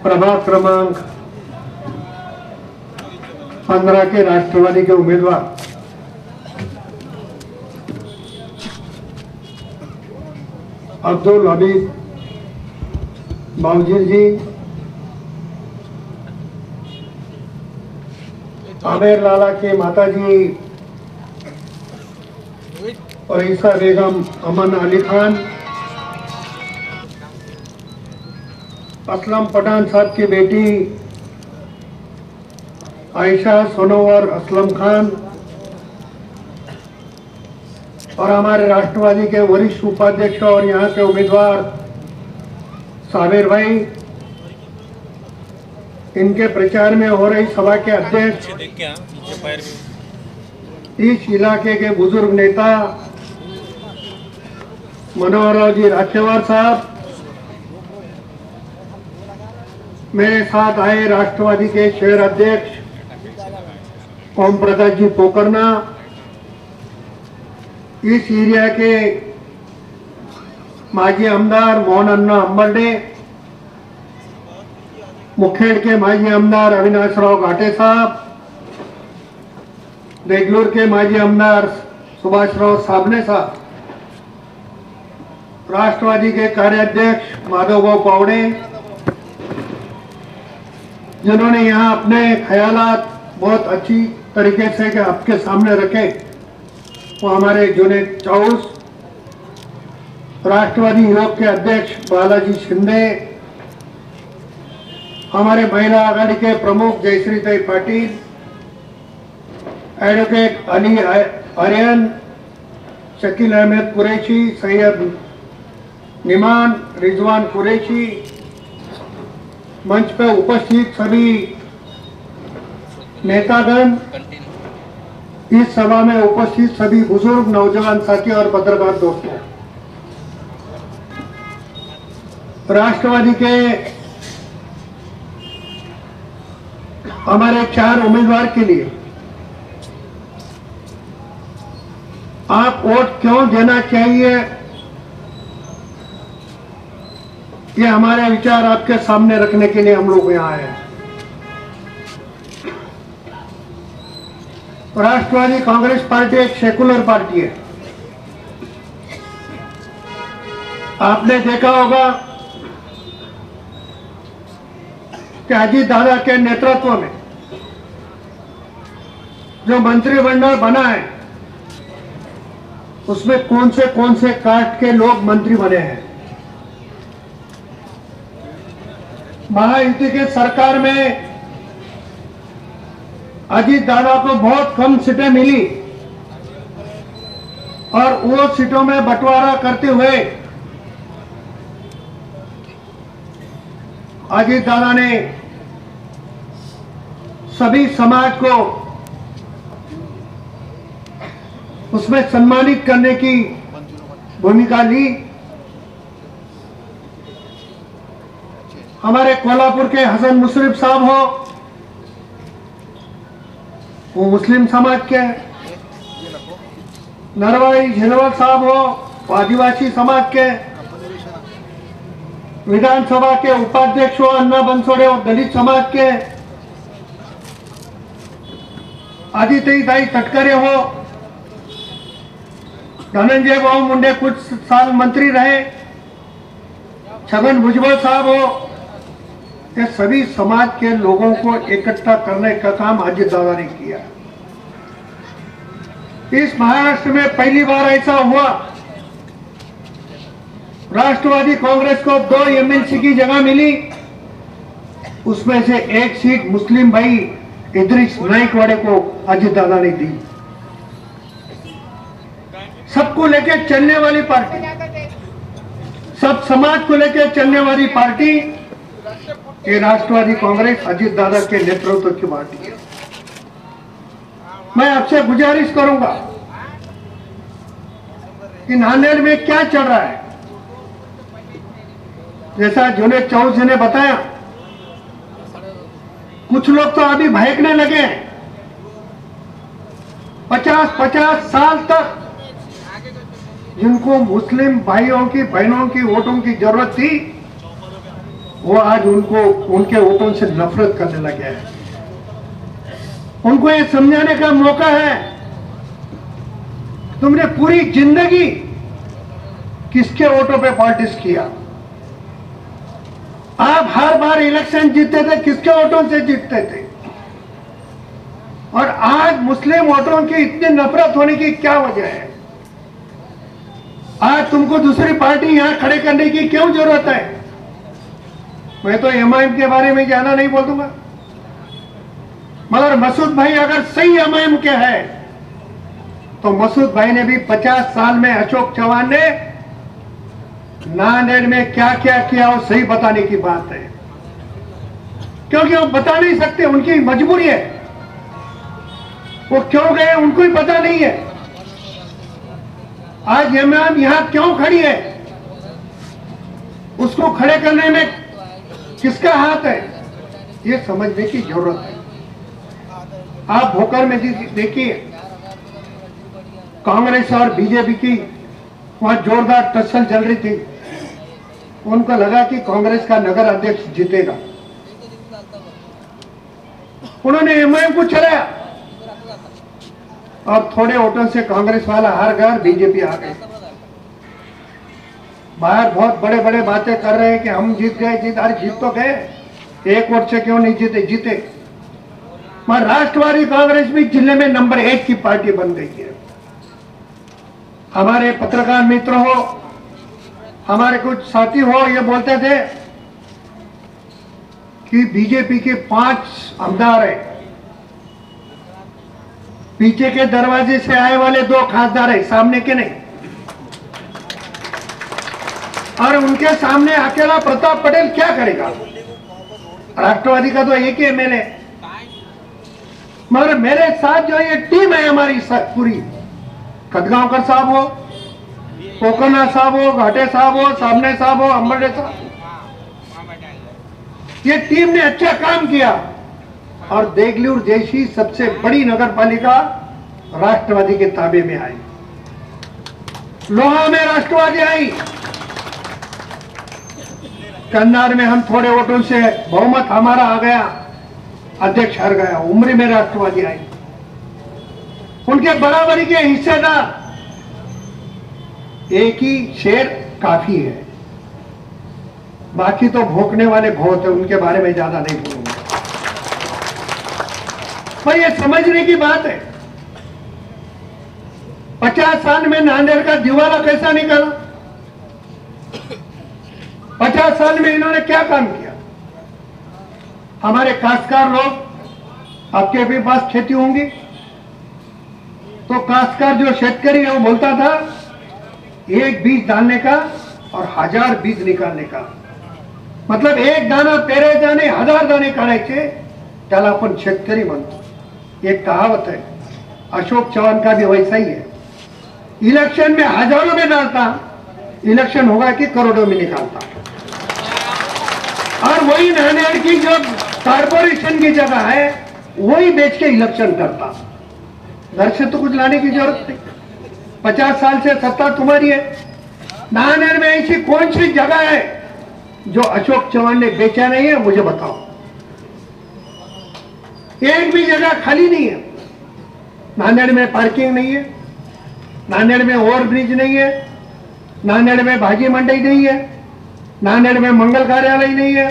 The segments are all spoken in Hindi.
प्रभाग क्रमांक 15 के राष्ट्रवादी के उम्मीदवार अब्दुल हबीब बाउजीर जी, आमिर लाला के माताजी और ईसा बेगम अमन अली खान, असलम पठान साहब की बेटी आयशा सोनोवर असलम खान और हमारे राष्ट्रवादी के वरिष्ठ उपाध्यक्ष और यहाँ के उम्मीदवार साबिर भाई, इनके प्रचार में हो रही सभा के अध्यक्ष, इस इलाके के बुजुर्ग नेता मनोहर राव जी राठेवार साहब, मेरे साथ आए राष्ट्रवादी के शहर अध्यक्ष ओम प्रकाश जी पोकरना, इस एरिया के माजी आमदार मोहन अन्ना अंबरडे, मुखेड़ के माजी आमदार अविनाश राव घाटे साहब, देगलूर के माजी आमदार सुभाष राव साबने साहब, राष्ट्रवादी के कार्याध्यक्ष माधवभाऊ पावड़े, जिन्होंने यहाँ अपने ख्यालात बहुत अच्छी तरीके से कि आपके सामने रखे, वो हमारे जुनेद चौस, राष्ट्रवादी युवक के अध्यक्ष बालाजी शिंदे, हमारे महिला आघाड़ी के प्रमुख जयश्रीताई पाटिल, एडवोकेट अली आर्यन, शकील अहमद कुरैशी, सैयद निमान, रिजवान कुरैशी, मंच पर उपस्थित सभी नेतागण, इस सभा में उपस्थित सभी बुजुर्ग, नौजवान साथी और पत्रकार दोस्तों, राष्ट्रवादी के हमारे 4 उम्मीदवार के लिए आप वोट क्यों देना चाहिए, ये हमारे विचार आपके सामने रखने के लिए हम लोग यहाँ आए हैं। राष्ट्रवादी कांग्रेस पार्टी एक सेकुलर पार्टी है। आपने देखा होगा कि अजीत दादा के नेतृत्व में जो मंत्रिमंडल बना है, उसमें कौन से कास्ट के लोग मंत्री बने हैं। महायुति के सरकार में अजीत दादा को बहुत कम सीटें मिली और वो सीटों में बंटवारा करते हुए अजीत दादा ने सभी समाज को उसमें सम्मानित करने की भूमिका ली। हमारे कोल्हापुर के हसन मुशर्रफ साहब हो, वो मुस्लिम समाज के, नरवाई झेलवल साहब हो, वो आदिवासी समाज के, विधानसभा के उपाध्यक्ष हो अन्ना बंसोड़े और दलित समाज के, आदित्यदाई तटकरे हो, धनंजय बाबू मुंडे कुछ साल मंत्री रहे, छगन भुजबल साहब हो, ये सभी समाज के लोगों को इकट्ठा करने का काम अजीत दादा ने किया। इस महाराष्ट्र में पहली बार ऐसा हुआ, राष्ट्रवादी कांग्रेस को 2 एमएलसी की जगह मिली, उसमें से 1 सीट मुस्लिम भाई इद्रिस नाइकवाड़े को अजीत दादा ने दी। सबको लेके चलने वाली पार्टी, सब समाज को लेके चलने वाली पार्टी ये राष्ट्रवादी कांग्रेस अजीत दादा के नेतृत्व की पार्टी है। मैं आपसे गुजारिश करूंगा कि नांदेड़ में क्या चल रहा है, जैसा जुनेद चौस जी ने बताया, कुछ लोग तो अभी भड़कने लगे। 50-50 साल तक जिनको मुस्लिम भाइयों की बहनों की वोटों की जरूरत थी, वो आज उनको उनके वोटों से नफरत करने लगे हैं। उनको ये समझाने का मौका है, तुमने पूरी जिंदगी किसके वोटों पे पॉलिटिक्स किया? आप हर बार इलेक्शन जीतते थे, किसके वोटों से जीतते थे? और आज मुस्लिम वोटरों की इतनी नफरत होने की क्या वजह है? आज तुमको दूसरी पार्टी यहां खड़े करने की क्यों जरूरत है? मैं तो एमआईएम के बारे में ज्यादा नहीं बोल दूंगा, मगर मसूद भाई अगर सही एमआईएम के है तो मसूद भाई ने भी 50 साल में अशोक चौहान ने नांदेड़ में क्या क्या किया वो सही बताने की बात है, क्योंकि वो बता नहीं सकते, उनकी मजबूरी है। वो क्यों गए उनको ही पता नहीं है। आज एमआईएम यहां क्यों खड़ी है, उसको खड़े करने में किसका हाथ है, ये समझने की जरूरत है। आप भोकर में देखिए, कांग्रेस और बीजेपी की वहां जोरदार टक्कर चल रही थी। उनको लगा कि कांग्रेस का नगर अध्यक्ष जीतेगा, उन्होंने एमआईएम को चलाया और थोड़े वोटों से कांग्रेस वाला हार गया, बीजेपी आ गई। बाहर बहुत बड़े बड़े बातें कर रहे हैं कि हम जीत गए, अरे जीत तो गए, एक वोट से क्यों नहीं जीते। मगर राष्ट्रवादी कांग्रेस भी जिले में नंबर 1 की पार्टी बन गई है। हमारे पत्रकार मित्र हो, हमारे कुछ साथी हो, ये बोलते थे कि बीजेपी के 5 आमदार है, पीछे के दरवाजे से आए वाले 2 खासदार है, सामने के नहीं। और उनके सामने अकेला प्रताप पटेल क्या करेगा? राष्ट्रवादी का तो एक ही एमएलए, मगर मेरे साथ जो ये टीम है हमारी पूरी, खदगांवकर साहब हो, कोकरना साहब हो, घाटे साहब हो, सामने साहब हो, अंबरडे साहब, ये टीम ने अच्छा काम किया। और देगलूर जैसी सबसे बड़ी नगर पालिका राष्ट्रवादी के ताबे में आई, लोहा में राष्ट्रवादी आई, कन्नार में हम थोड़े वोटों से बहुमत हमारा आ गया, अध्यक्ष हार गया, उमरी में राष्ट्रवादी आई। उनके बराबरी के हिस्सेदार एक ही शेर काफी है, बाकी तो भोंकने वाले बहुत है, उनके बारे में ज्यादा नहीं बोलूंगा। पर ये समझने की बात है, 50 साल में नांदेड़ का दिवाला कैसा निकला, 50 साल में इन्होंने क्या काम किया। हमारे काश्तकार लोग, आपके भी पास खेती होंगी, तो काश्तकार जो शेतकरी है वो बोलता था एक बीज डालने का और 1000 बीज निकालने का, मतलब एक दाना पेरे दाणे 1000 दाणे काढायचे, त्याला आपण शेतकरी म्हणतो। एक कहावत है, अशोक चौहान का भी वैसा ही है। इलेक्शन में हजारों में डालता, इलेक्शन होगा कि करोड़ों में निकालता। और वही नांदेड़ की जो कारपोरेशन की जगह है वही बेच के इलेक्शन करता। घर से तो कुछ लाने की जरूरत नहीं, 50 साल से सत्ता तुम्हारी है। नांदेड़ में ऐसी कौन सी जगह है जो अशोक चौहान ने बेचा नहीं है, मुझे बताओ। एक भी जगह खाली नहीं है। नांदेड़ में पार्किंग नहीं है, नांदेड़ में ओवरब्रिज नहीं है, नांदेड़ में भाजी मंडी नहीं है, नांदेड़ में मंगल कार्यालय नहीं है,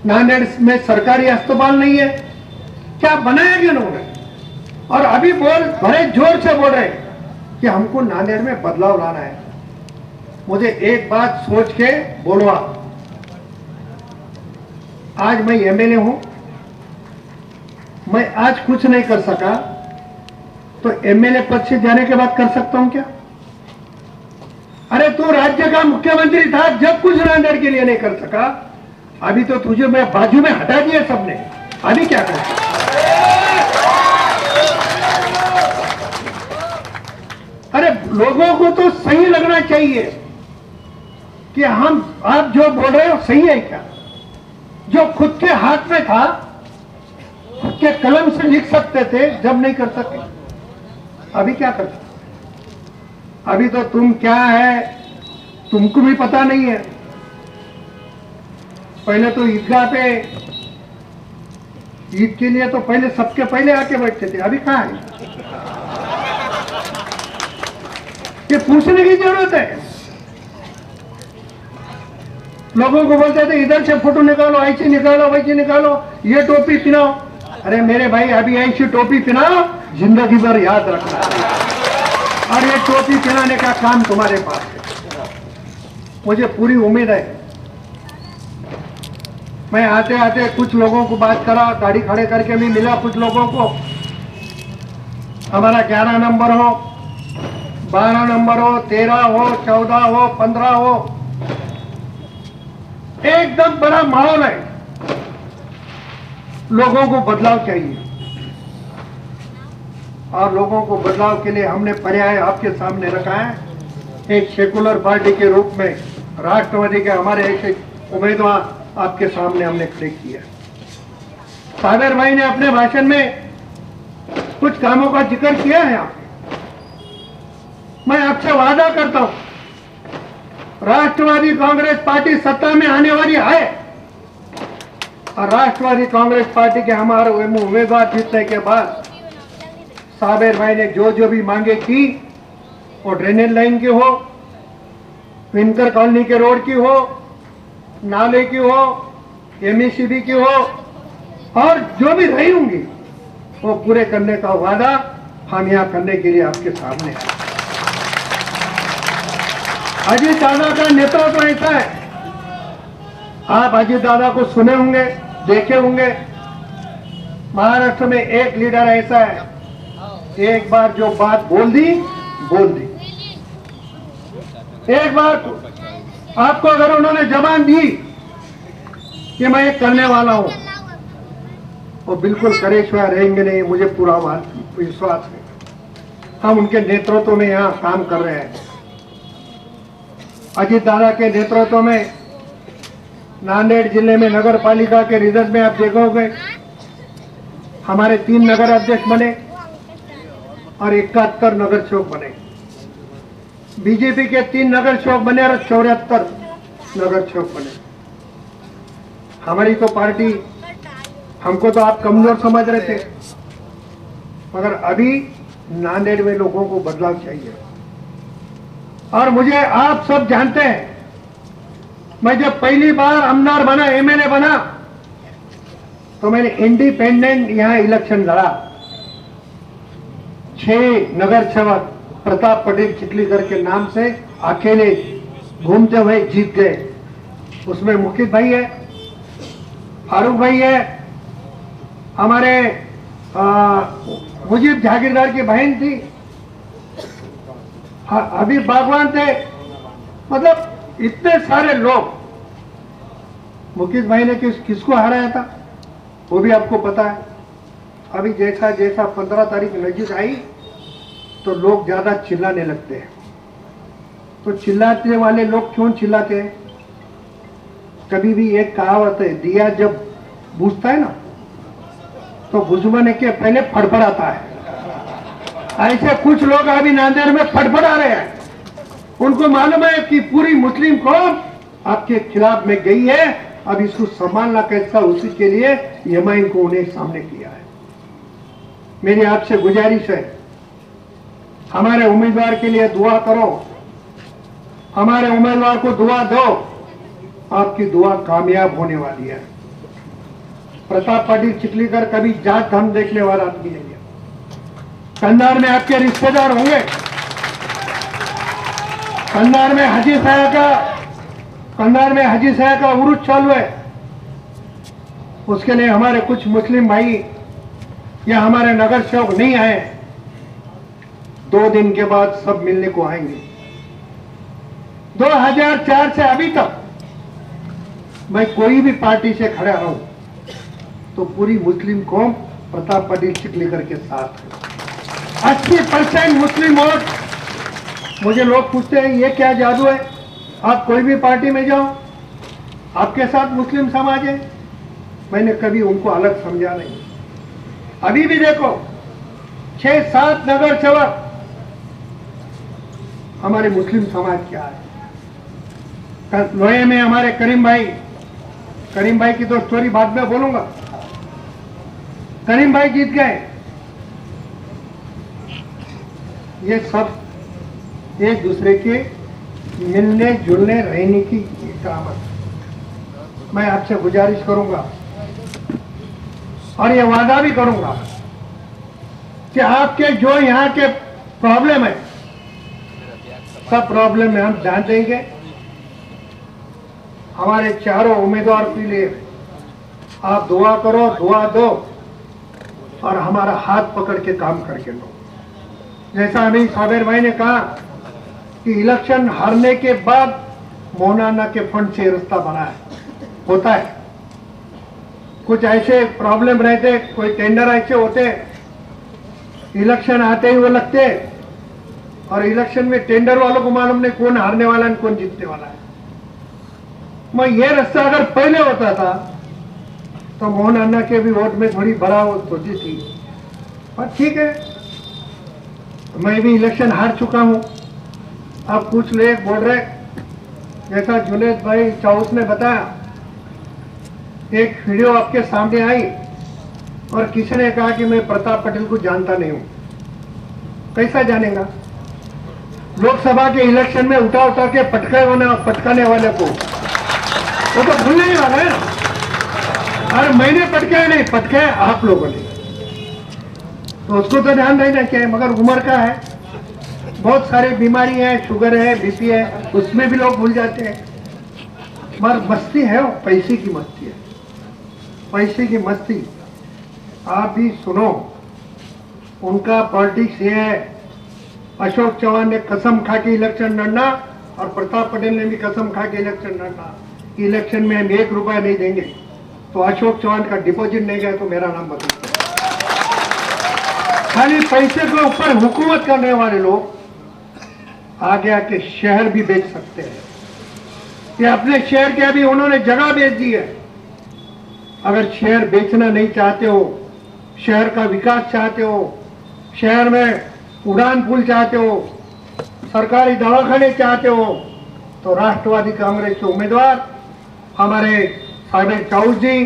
नांदेड़ में सरकारी अस्पताल नहीं है। क्या बनाया कि उन्होंने? और अभी बड़े जोर से बोल रहे कि हमको नांदेड़ में बदलाव लाना है। मुझे एक बात सोच के बोलवा, आज मैं एमएलए हूं, मैं आज कुछ नहीं कर सका तो एमएलए पद से जाने के बाद कर सकता हूं क्या? अरे तू राज्य का मुख्यमंत्री था जब कुछ नांदेड़ के लिए नहीं कर सका, अभी तो तुझे मैं बाजू में हटा दिया सबने, अभी क्या करें? अरे लोगों को तो सही लगना चाहिए कि हम आप जो बोल रहे हो सही है क्या? जो खुद के हाथ में था, खुद के कलम से लिख सकते थे, जब नहीं कर सके, अभी क्या कर सकते? अभी तो तुम क्या है तुमको भी पता नहीं है। पहले तो ईदगाह पे ईद के लिए तो पहले सबके पहले आके बैठते थे, अभी कहाँ है? ये पूछने की जरूरत है। लोगों को बोलते थे इधर से फोटो निकालो, ऐसे निकालो, वैसे निकालो, ये टोपी पहनाओ। अरे मेरे भाई, अभी ऐसी टोपी पहनाओ जिंदगी भर याद रखना, और ये टोपी पहनाने का काम तुम्हारे पास है। मुझे पूरी उम्मीद है। मैं आते आते कुछ लोगों को बात करा, गाड़ी खड़े करके भी मिला कुछ लोगों को। हमारा 11 नंबर हो, 12 नंबर हो, 13 हो, 14 हो, 15 हो, एकदम बड़ा माहौल है। लोगों को बदलाव चाहिए, और लोगों को बदलाव के लिए हमने पर्याय आपके सामने रखा है। एक सेकुलर पार्टी के रूप में राष्ट्रवादी के हमारे ऐसे उम्मीदवार आपके सामने हमने खड़े किया। सागर भाई ने अपने भाषण में कुछ कामों का जिक्र किया है। मैं आपसे वादा करता हूं, राष्ट्रवादी कांग्रेस पार्टी सत्ता में आने वाली है, और राष्ट्रवादी कांग्रेस पार्टी के हमारे उम्मीदवार जीतने के बाद साबिर भाई ने जो जो भी मांगे की, वो ड्रेनेज लाइन की हो, विंकर कॉलोनी के रोड की हो, नाले की हो, एमएससीबी की हो, और जो भी रही होंगी वो पूरे करने का वादा हम यहां करने के लिए आपके सामने है। अजीत दादा का नेतृत्व ऐसा है, आप अजीत दादा को सुने होंगे, देखे होंगे। महाराष्ट्र में एक लीडर ऐसा है, एक बार जो बात बोल दी बोल दी। एक बार आपको अगर उन्होंने जबान दी कि मैं ये करने वाला हूं, वो बिल्कुल करे हुए रहेंगे नहीं, मुझे पूरा विश्वास है। हम उनके नेतृत्व में यहां काम कर रहे हैं। अजीत दादा के नेतृत्व में नांदेड़ जिले में नगर पालिका के रिजल्ट में आप देखोगे, हमारे 3 नगर अध्यक्ष बने और 71 नगर सेवक बने। बीजेपी के 3 नगर सेवक बने और 74 नगर सेवक बने। हमारी तो पार्टी, हमको तो आप कमजोर समझ रहे थे, मगर अभी नांदेड़ में लोगों को बदलाव चाहिए। और मुझे आप सब जानते हैं, मैं जब पहली बार आमदार बना, एमएलए बना, तो मैंने इंडिपेंडेंट यहां इलेक्शन लड़ा। 6 नगर सेवक प्रताप पटेल चिखलीकर के नाम से अकेले घूमते हुए जीत गए। उसमें मुकित भाई है, फारूक भाई है, हमारे मुजीब जागीरदार की बहन थी, हबीब बागवान थे, मतलब इतने सारे लोग। मुकेश भाई ने किसको हराया था वो भी आपको पता है। अभी जैसा जैसा 15 तारीख नजदीक आई तो लोग ज्यादा चिल्लाने लगते हैं। तो चिल्लाते वाले लोग क्यों चिल्लाते हैं? कभी भी एक कहावत है, दिया जब बुझता है ना तो बुझवाने के पहले फड़फड़ाता है। ऐसे कुछ लोग अभी नांदेड़ में फड़फड़ा रहे हैं। उनको मालूम है कि पूरी मुस्लिम कौम आपके खिलाफ में गई है, अब इसको संभालना कैसा, उसी के लिए एमआईएम को उन्हें सामने किया है। मेरी आपसे गुजारिश है, हमारे उम्मीदवार के लिए दुआ करो, हमारे उम्मीदवार को दुआ दो, आपकी दुआ कामयाब होने वाली है। प्रताप पाटिल चिखलीकर कभी जात धर्म देखने वाला आदमी नहीं है। कंधार में आपके रिश्तेदार होंगे, कंधार में हाजी साहब का उरुस चालू है। उसके लिए हमारे कुछ मुस्लिम भाई या हमारे नगर सेवक नहीं आए, 2 दिन के बाद सब मिलने को आएंगे। 2004 से अभी तक मैं कोई भी पार्टी से खड़ा रहूं तो पूरी मुस्लिम कौम प्रताप पाटिल चिखलीकर के साथ है। 80% मुस्लिम वोट। मुझे लोग पूछते हैं ये क्या जादू है, आप कोई भी पार्टी में जाओ आपके साथ मुस्लिम समाज है। मैंने कभी उनको अलग समझा नहीं। अभी भी देखो 6-7 नगर सेवक हमारे मुस्लिम समाज क्या है। लोहे में हमारे करीम भाई करीम भाई की तो स्टोरी बाद में बोलूंगा। करीम भाई जीत गए। ये सब एक दूसरे के मिलने जुलने रहने की करामत। मैं आपसे गुजारिश करूंगा और ये वादा भी करूंगा कि आपके जो यहाँ के प्रॉब्लम है, सब प्रॉब्लम में हम ध्यान देंगे। हमारे चारों उम्मीदवार के लिए आप दुआ करो, दुआ दो और हमारा हाथ पकड़ के काम करके लो। जैसा अभी साबिर भाई ने कहा कि इलेक्शन हारने के बाद मौलाना के फंड से रास्ता बना है, होता है। कुछ ऐसे प्रॉब्लम रहते, कोई टेंडर ऐसे होते, इलेक्शन आते ही वो लगते और इलेक्शन में टेंडर वालों को मालूम नहीं कौन हारने वाला है कौन जीतने वाला है। मैं ये रास्ता अगर पहले होता था तो मोहन अन्ना के भी वोट में थोड़ी बढ़ावट होती थी, पर ठीक है, मैं भी इलेक्शन हार चुका हूं। अब कुछ लोग बोल रहे, जैसा जुनेद भाई चाउस ने बताया, एक वीडियो आपके सामने आई और किसी ने कहा कि मैं प्रताप पटेल को जानता नहीं हूं। कैसा जानेगा? लोकसभा के इलेक्शन में उठा उठा के पटकाने वाले को वो तो भूलने ही वाला है ना। अरे मैंने पटकाया नहीं, पटकाया आप लोगों ने, तो उसको तो ध्यान देना चाहिए। मगर उम्र का है, बहुत सारी बीमारी है, शुगर है, बीपी है, उसमें भी लोग भूल जाते हैं। मगर मस्ती है, वो पैसे की मस्ती है, पैसे की मस्ती। आप भी सुनो, उनका पॉलिटिक्स ये है। अशोक चौहान ने कसम खा के इलेक्शन लड़ना और प्रताप पटेल ने भी कसम खा के इलेक्शन लड़ना, इलेक्शन में हम 1 रुपया नहीं देंगे। तो अशोक चौहान का डिपॉजिट नहीं गया तो मेरा नाम बदल। खाली पैसे के ऊपर हुकूमत करने वाले लोग आगे आके शहर भी बेच सकते हैं। ये अपने शहर के अभी उन्होंने जगह बेच दी है। अगर शहर बेचना नहीं चाहते हो, शहर का विकास चाहते हो, शहर में उड़ान पुल चाहते हो, सरकारी दवाखाने चाहते हो, तो राष्ट्रवादी कांग्रेस के उम्मीदवार हमारे साबिर चाउस जी,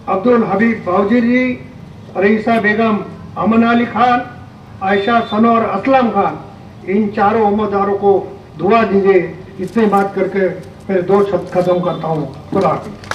अब्दुल हबीब बावजी जी, रईसा बेगम, अमन अली खान, आयशा सनोर, असलम खान, इन चारों उम्मीदवारों को दुआ दीजिए। इतनी बात करके फिर 2 शब्द खत्म करता हूँ। खुदा हाफिज़।